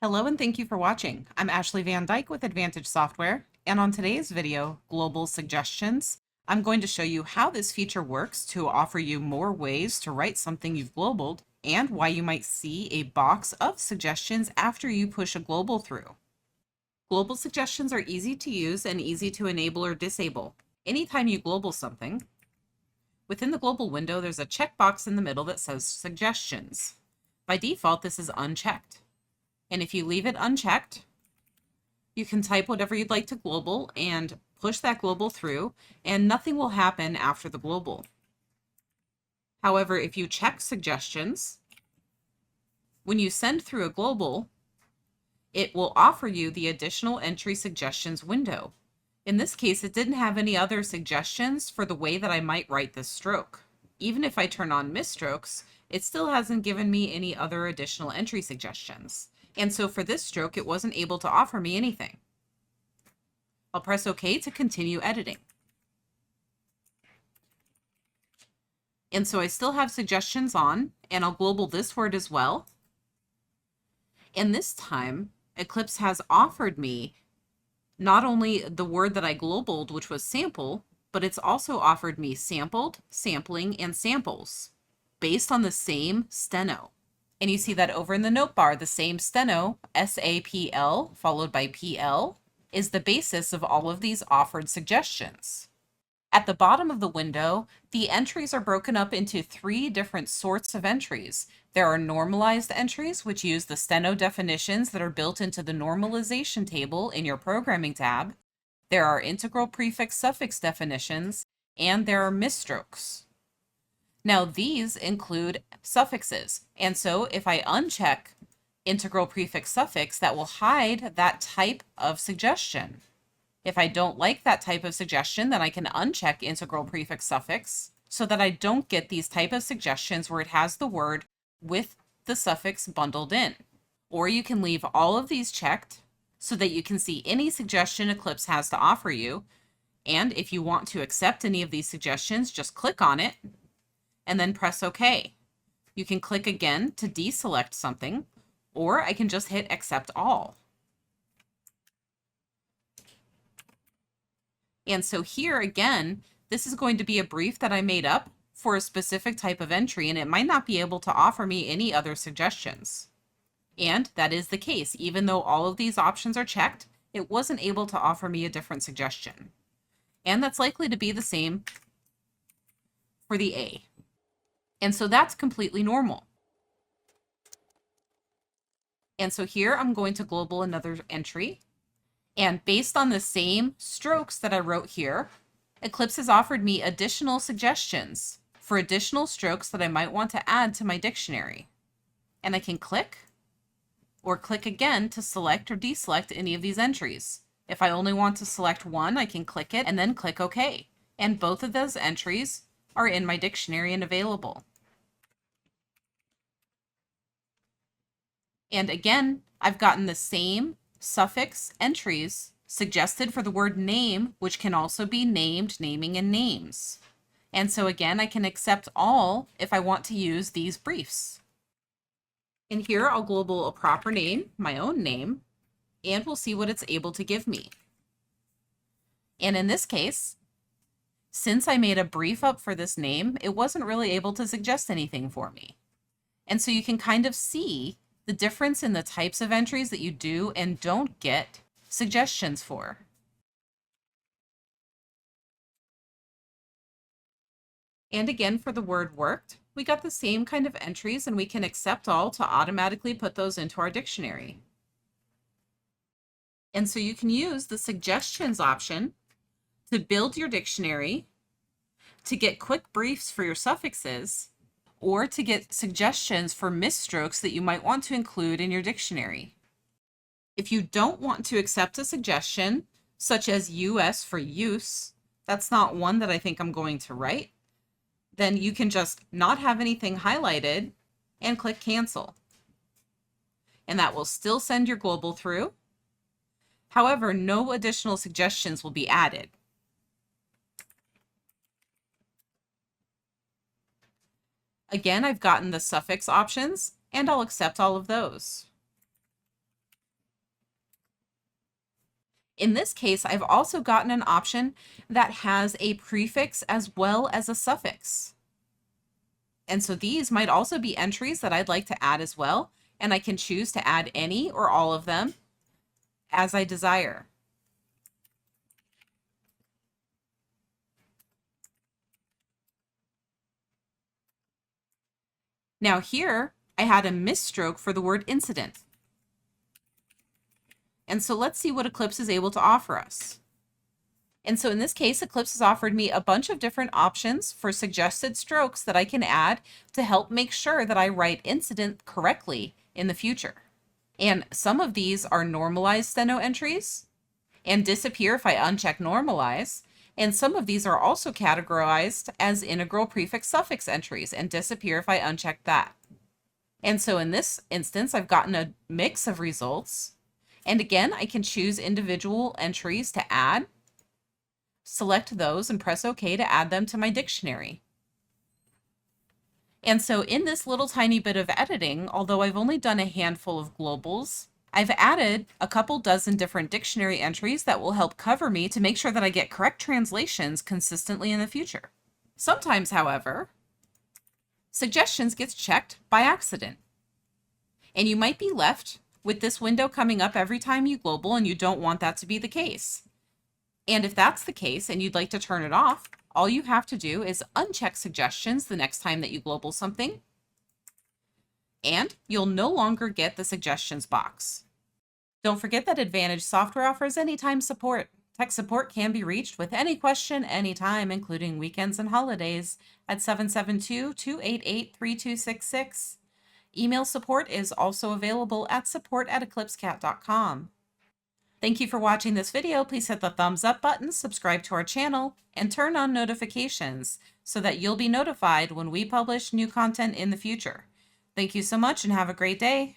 Hello and thank you for watching. I'm Ashley Van Dyke with Advantage Software, and on today's video, Global Suggestions, I'm going to show you how this feature works to offer you more ways to write something you've globaled and why you might see a box of suggestions after you push a global through. Global suggestions are easy to use and easy to enable or disable. Anytime you global something, within the global window, there's a checkbox in the middle that says Suggestions. By default, this is unchecked. And if you leave it unchecked, you can type whatever you'd like to global and push that global through, and nothing will happen after the global. However, if you check suggestions, when you send through a global, it will offer you the additional entry suggestions window. In this case, it didn't have any other suggestions for the way that I might write this stroke. Even if I turn on misstrokes, it still hasn't given me any other additional entry suggestions. And so for this stroke, it wasn't able to offer me anything. I'll press OK to continue editing. And so I still have suggestions on, and I'll global this word as well. And this time, Eclipse has offered me not only the word that I globaled, which was sample, but it's also offered me sampled, sampling, and samples based on the same steno. And you see that over in the note bar, the same steno, SAPL followed by PL, is the basis of all of these offered suggestions. At the bottom of the window, the entries are broken up into three different sorts of entries. There are normalized entries, which use the steno definitions that are built into the normalization table in your programming tab. There are integral prefix suffix definitions, and there are misstrokes. Now these include suffixes, and so if I uncheck integral prefix suffix, that will hide that type of suggestion. If I don't like that type of suggestion, then I can uncheck integral prefix suffix so that I don't get these type of suggestions where it has the word with the suffix bundled in. Or you can leave all of these checked so that you can see any suggestion Eclipse has to offer you. And if you want to accept any of these suggestions, just click on it and then press OK. You can click again to deselect something, or I can just hit accept all. And so here again, this is going to be a brief that I made up for a specific type of entry, and it might not be able to offer me any other suggestions. And that is the case. Even though all of these options are checked, it wasn't able to offer me a different suggestion. And that's likely to be the same for the A. And so that's completely normal. And so here I'm going to global another entry. And based on the same strokes that I wrote here, Eclipse has offered me additional suggestions for additional strokes that I might want to add to my dictionary. And I can click or click again to select or deselect any of these entries. If I only want to select one, I can click it and then click OK. And both of those entries are in my dictionary and available. And again, I've gotten the same suffix entries suggested for the word name, which can also be named, naming, and names. And so again, I can accept all if I want to use these briefs. And here I'll global a proper name, my own name, and we'll see what it's able to give me. And in this case, since I made a brief up for this name, it wasn't really able to suggest anything for me. And so you can kind of see the difference in the types of entries that you do and don't get suggestions for. And again, for the word worked, we got the same kind of entries, and we can accept all to automatically put those into our dictionary. And so you can use the suggestions option to build your dictionary, to get quick briefs for your suffixes, or to get suggestions for misstrokes that you might want to include in your dictionary. If you don't want to accept a suggestion, such as US for use, that's not one that I think I'm going to write, then you can just not have anything highlighted and click cancel. And that will still send your global through. However, no additional suggestions will be added. Again, I've gotten the suffix options, and I'll accept all of those. In this case, I've also gotten an option that has a prefix as well as a suffix. And so these might also be entries that I'd like to add as well, and I can choose to add any or all of them as I desire. Now here, I had a misstroke for the word incident. And so let's see what Eclipse is able to offer us. And so in this case, Eclipse has offered me a bunch of different options for suggested strokes that I can add to help make sure that I write incident correctly in the future. And some of these are normalized steno entries and disappear if I uncheck normalize. And some of these are also categorized as integral prefix suffix entries and disappear if I uncheck that. And so in this instance, I've gotten a mix of results. And again, I can choose individual entries to add, select those and press OK to add them to my dictionary. And so in this little tiny bit of editing, although I've only done a handful of globals, I've added a couple dozen different dictionary entries that will help cover me to make sure that I get correct translations consistently in the future. Sometimes, however, suggestions gets checked by accident. And you might be left with this window coming up every time you global, and you don't want that to be the case. And if that's the case and you'd like to turn it off, all you have to do is uncheck suggestions the next time that you global something, and you'll no longer get the suggestions box. Don't forget that Advantage Software offers anytime support. Tech support can be reached with any question anytime, including weekends and holidays, at 772-288-3266. Email support is also available at support@eclipsecat.com. Thank you for watching this video. Please hit the thumbs up button, subscribe to our channel, and turn on notifications so that you'll be notified when we publish new content in the future. Thank you so much and have a great day.